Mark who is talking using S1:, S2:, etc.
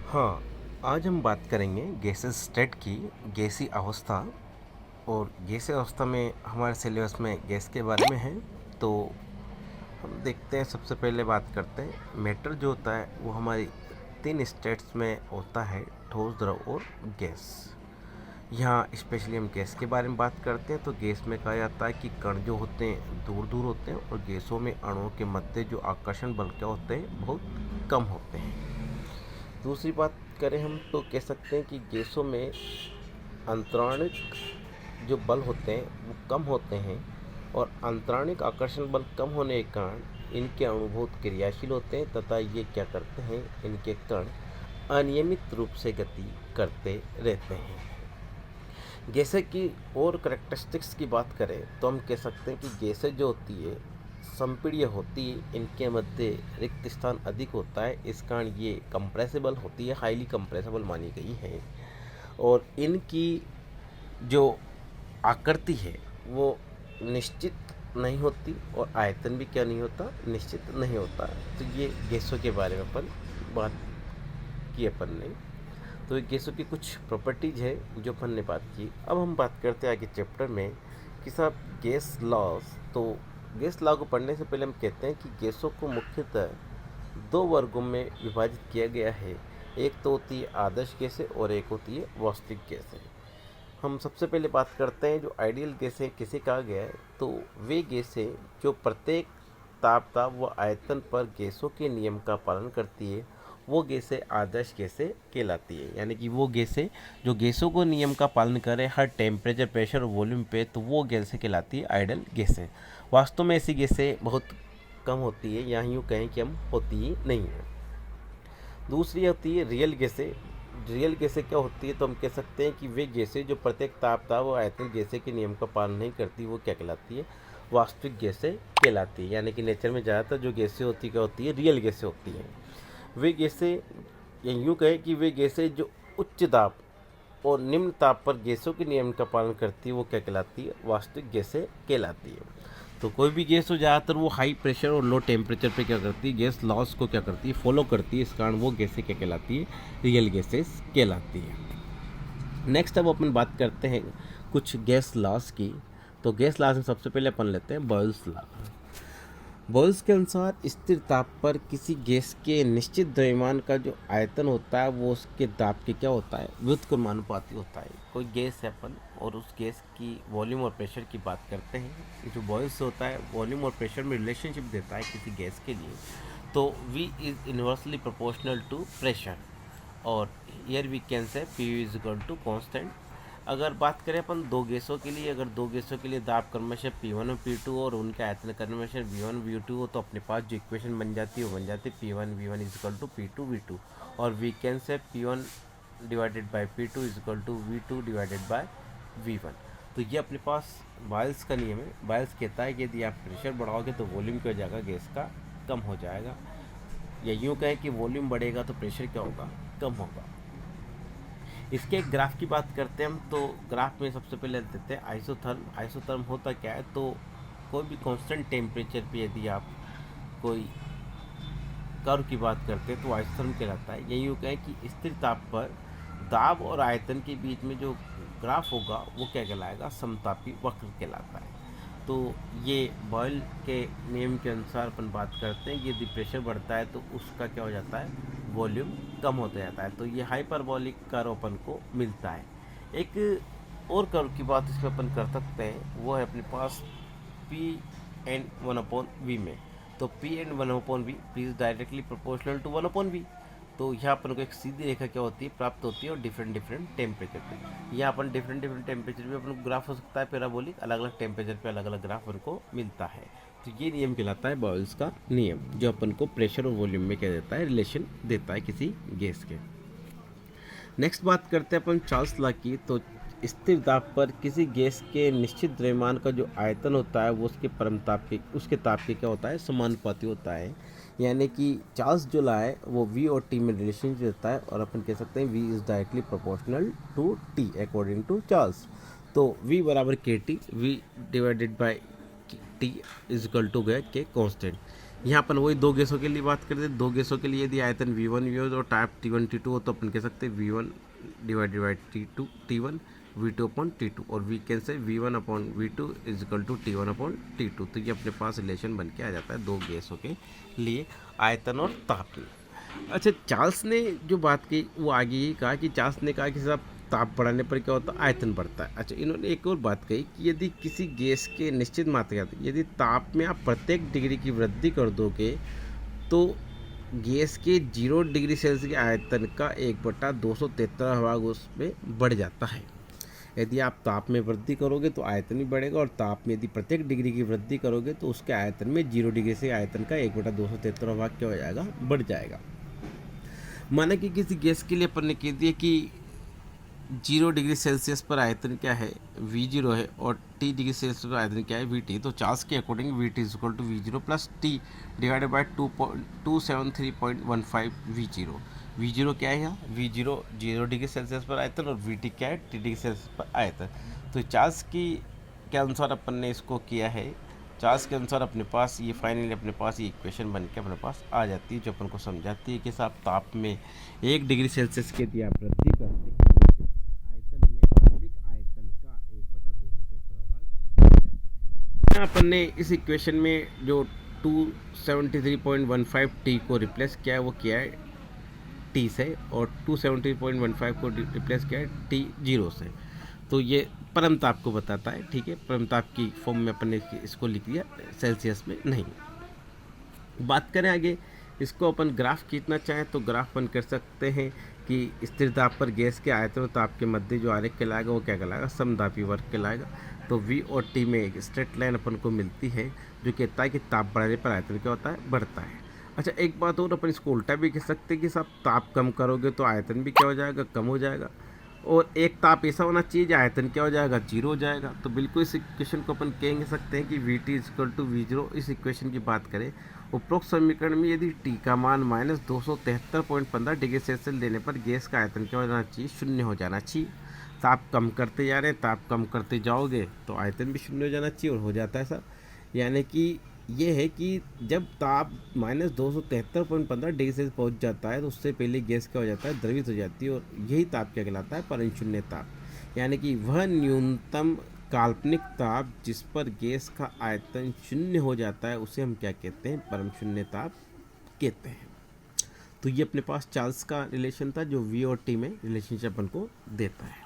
S1: हाँ, आज हम बात करेंगे गैसेस स्टेट की गैसीय अवस्था। और गैसीय अवस्था में हमारे सिलेबस में गैस के बारे में है। तो हम देखते हैं, सबसे पहले बात करते हैं मैटर जो होता है वो हमारी 3 स्टेट्स में होता है: ठोस, द्रव और गैस। यहाँ स्पेशली हम गैस के बारे में बात करते हैं तो गैस में कहा जाता है कि कण जो होते हैं दूर दूर होते हैं और गैसों में अणुओं के मध्य जो आकर्षण बल क्या होते हैं बहुत कम होते हैं। दूसरी बात करें हम तो कह सकते हैं कि गैसों में अंतराणिक जो बल होते हैं वो कम होते हैं और अंतराणिक आकर्षण बल कम होने के कारण इनके अणु बहुत क्रियाशील होते हैं तथा ये क्या करते हैं, इनके कण अनियमित रूप से गति करते रहते हैं। गैसें की और करेक्टरिस्टिक्स की बात करें तो हम कह सकते हैं कि गैसें जो होती है संपीड्य होती है, इनके मध्य रिक्त स्थान अधिक होता है, इस कारण ये कंप्रेसिबल होती है, हाईली कंप्रेसिबल मानी गई है। और इनकी जो आकृति है वो निश्चित नहीं होती और आयतन भी क्या नहीं होता, निश्चित नहीं होता। तो ये गैसों के बारे में अपन बात की अपन ने। तो ये गैसों की कुछ प्रॉपर्टीज है जो अपन ने बात की। अब हम बात करते हैं आगे चैप्टर में कि साहब गैस लॉज। तो गैस लॉ को पढ़ने से पहले हम कहते हैं कि गैसों को मुख्यतः 2 वर्गों में विभाजित किया गया है। एक तो होती है आदर्श गैसें और एक होती है वास्तविक गैसें। हम सबसे पहले बात करते हैं जो आइडियल गैसें किसे कहा गया है, तो वे गैसें जो प्रत्येक ताप व आयतन पर गैसों के नियम का पालन करती है वो गैसें आदर्श गैसें कहलाती है। यानी कि वो गैसें जो गैसों को नियम का पालन करें हर टेम्परेचर, प्रेशर और वॉल्यूम पे, तो वो गैसें कहलाती है आइडियल गैसें। वास्तव में ऐसी गैसें बहुत कम होती है, या यूँ कहें कि हम होती ही नहीं है। दूसरी होती है रियल गैसें। रियल गैसें क्या होती है, तो हम कह सकते हैं कि वे गैसें जो प्रत्येक ताप व आयतन गैसें के नियम का पालन नहीं करती वो क्या कहलाती है, वास्तविक गैसें कहलाती है। यानी कि नेचर में ज़्यादातर जो गैसें होती क्या होती है, रियल गैसें होती हैं। वे गैसें, या यूँ कहें कि वे गैसें जो उच्च दाब और निम्न ताप पर गैसों के नियम का पालन करती है वो क्या कहलाती है, वास्तविक गैसें कहलाती है। तो कोई भी गैस हो ज़्यादातर वो हाई प्रेशर और लो टेम्परेचर पे क्या करती है, गैस लॉस को क्या करती है, फॉलो करती है। इस कारण वो गैसें क्या कहलाती है, रियल गैसेस कहलाती है। नेक्स्ट अब अपन बात करते हैं कुछ गैस लॉस की। तो गैस लॉस में सबसे पहले अपन लेते हैं बॉयल्स लॉ। बॉयल्स के अनुसार स्थिर ताप पर किसी गैस के निश्चित द्रव्यमान का जो आयतन होता है वो उसके दाब के क्या होता है, व्युत्क्रमानुपाती होता है। कोई गैस है अपन और उस गैस की वॉल्यूम और प्रेशर की बात करते हैं। जो बॉयल्स होता है वॉल्यूम और प्रेशर में रिलेशनशिप देता है किसी गैस के लिए। तो V is inversely proportional to pressure और here we can say P is equal to constant. अगर बात करें अपन दो गैसों के लिए, अगर दो गैसों के लिए दाब क्रमशः P1 और P2 और उनके आयतन क्रमशः V1 V2 हो, तो अपने पास जो इक्वेशन बन जाती है वो बन जाती है P1 V1 is equal to P2 V2 और we can say P1 divided by P2 is equal to V2 divided by V1। तो ये अपने पास बायल्स का नियम है। बायल्स कहता है कि यदि आप प्रेशर बढ़ाओगे तो वॉल्यूम क्या हो जाएगा, गैस का कम हो जाएगा। या यूँ कहें कि वॉल्यूम बढ़ेगा तो प्रेशर क्या होगा, कम होगा। इसके एक ग्राफ की बात करते हैं हम। तो ग्राफ में सबसे पहले देते हैं आइसोथर्म। आइसोथर्म होता क्या है, तो कोई भी कांस्टेंट टेम्परेचर पे यदि आप कोई कर्व की बात करते हैं तो आइसोथर्म कहलाता है। यही यूँ कहें कि स्थिर ताप पर दाब और आयतन के बीच में जो ग्राफ होगा वो क्या कहलाएगा, समतापी वक्र कहलाता है। तो ये बॉयल के नियम के अनुसार अपन बात करते हैं, यदि प्रेशर बढ़ता है तो उसका क्या हो जाता है, वॉल्यूम कम होता जाता है। तो ये हाइपरबॉलिक कर्व अपन को मिलता है। एक और कर्व की बात इसमें अपन कर सकते हैं, वो है अपने पास पी एंड 1/v में। तो P and 1/v is directly proportional to 1/v। तो यहाँ अपन को एक सीधी रेखा क्या होती है, प्राप्त होती है और डिफरेंट टेम्परेचर पे। यहाँ अपन डिफरेंट टेम्परेचर पे अपन को ग्राफ हो सकता है पैराबोलिक, अलग अलग टेम्परेचर पे अलग अलग ग्राफ अपन को मिलता है। तो ये नियम कहलाता है बॉयल्स का नियम, जो अपन को प्रेशर और वॉल्यूम में क्या देता है, रिलेशन देता है किसी गैस के। नेक्स्ट बात करते हैं अपन चार्ल्स लॉ की। तो स्थिर दाब पर किसी गैस के निश्चित द्रव्यमान का जो आयतन होता है वो उसके परम ताप के, उसके ताप के क्या होता है, समानुपाती होता है। यानी कि चार्ल्स जो लॉ है वो V और T में रिलेशन देता है और अपन कह सकते हैं V is directly proportional to T according to Charles. तो V बराबर KT, V divided by T is equal to गया K कॉन्स्टेंट। यहाँ अपन वही दो गैसों के लिए बात करते हैं। दो गैसों के लिए यदि आयतन V1 V और ताप T1 T2 हो तो अपन कह सकते हैं V1 divided by T2 T1 V2 upon T2, और we can say V1 upon V2 is equal to T1 upon T2। तो ये अपने पास रिलेशन बन के आ जाता है दो गैसों के लिए आयतन और ताप की। अच्छा, चार्ल्स ने जो बात की वो आगे ये कहा कि चार्ल्स ने कहा कि साहब ताप बढ़ाने पर क्या होता है, आयतन बढ़ता है। अच्छा, इन्होंने एक और बात कही कि यदि किसी गैस के निश्चित मात्रा, यदि ताप में आप प्रत्येक डिग्री की वृद्धि कर दोगे तो गैस के 0 डिग्री सेल्सियस के आयतन का 1/273 भाग उसमें बढ़ जाता है। यदि आप ताप में वृद्धि करोगे तो आयतन भी बढ़ेगा, और ताप में यदि प्रत्येक डिग्री की वृद्धि करोगे तो उसके आयतन में 0 डिग्री से आयतन का 1/273 भाग क्या हो जाएगा, बढ़ जाएगा। माना कि किसी गैस के लिए अपन ने कह दिया कि 0 डिग्री सेल्सियस पर आयतन क्या है, V0 है, और T डिग्री सेल्सियस पर आयतन क्या है, VT। तो चार्ल्स के according VT is equal to V0 plus T divided by 273.15 V0। V0 क्या है यहाँ, V0 0 डिग्री सेल्सियस पर आयतन, और VT क्या है, T डिग्री सेल्सियस पर आयतन। तो चार्ल्स की के अनुसार अपन ने इसको किया है। चार्ल्स के अनुसार अपने पास ये फाइनली अपने पास ये इक्वेशन बन के अपने पास आ जाती है, जो अपन को समझाती है कि साहब ताप में 1 डिग्री सेल्सियस की यदि आप वृद्धि करते हैं आयतन में वास्तविक आयतन का 1/273 भाग बढ़ जाता है। यहाँ अपन ने इस इक्वेशन में जो 273.15 T को रिप्लेस किया है वो किया है T से, और 273.15 को रिप्लेस किया है T0 से। तो ये परम ताप को बताता है, ठीक है। परम ताप की फॉर्म में अपन ने इसको लिख दिया, सेल्सियस में नहीं। बात करें आगे, इसको अपन ग्राफ खींचना चाहें तो ग्राफ अपन कर सकते हैं कि स्थिर दाब पर गैस के आयतन और ताप के मध्य जो आरेख कहलाएगा वो क्या कहलाएगा, समदाबी वक्र कहलाएगा। तो V और T में एक स्ट्रेट लाइन अपन को मिलती है जो कहता है कि ताप बढ़ाने पर आयतन क्या होता है, बढ़ता है। अच्छा, एक बात और, अपन इसको उल्टा भी कह सकते हैं कि साहब ताप कम करोगे तो आयतन भी क्या हो जाएगा, कम हो जाएगा, और एक ताप ऐसा होना चाहिए जो आयतन क्या हो जाएगा, 0 हो जाएगा। तो बिल्कुल इस इक्वेशन को अपन कह सकते हैं कि VT is equal to V0। इस इक्वेशन की बात करें, उपरोक्त समीकरण में यदि T का मान -273.15 डिग्री सेल्सियस लेने पर गैस का आयतन क्या हो जाना चाहिए, 0 हो जाना चाहिए। ताप कम करते जा रहे हैं, ताप कम करते जाओगे तो आयतन भी 0 हो जाना चाहिए, और हो जाता है सर। यानी कि ये है कि जब ताप -273.15 डिग्री सेल्सियस पहुंच जाता है तो उससे पहले गैस क्या हो जाता है, द्रवित हो जाती है, और यही ताप क्या कहलाता है, परम शून्य ताप। यानी कि वह न्यूनतम काल्पनिक ताप जिस पर गैस का आयतन 0 हो जाता है उसे हम क्या कहते हैं, परम शून्य ताप कहते हैं। तो ये अपने पास चार्ल्स का रिलेशन था जो V और T में रिलेशनशिप अपन को देता है।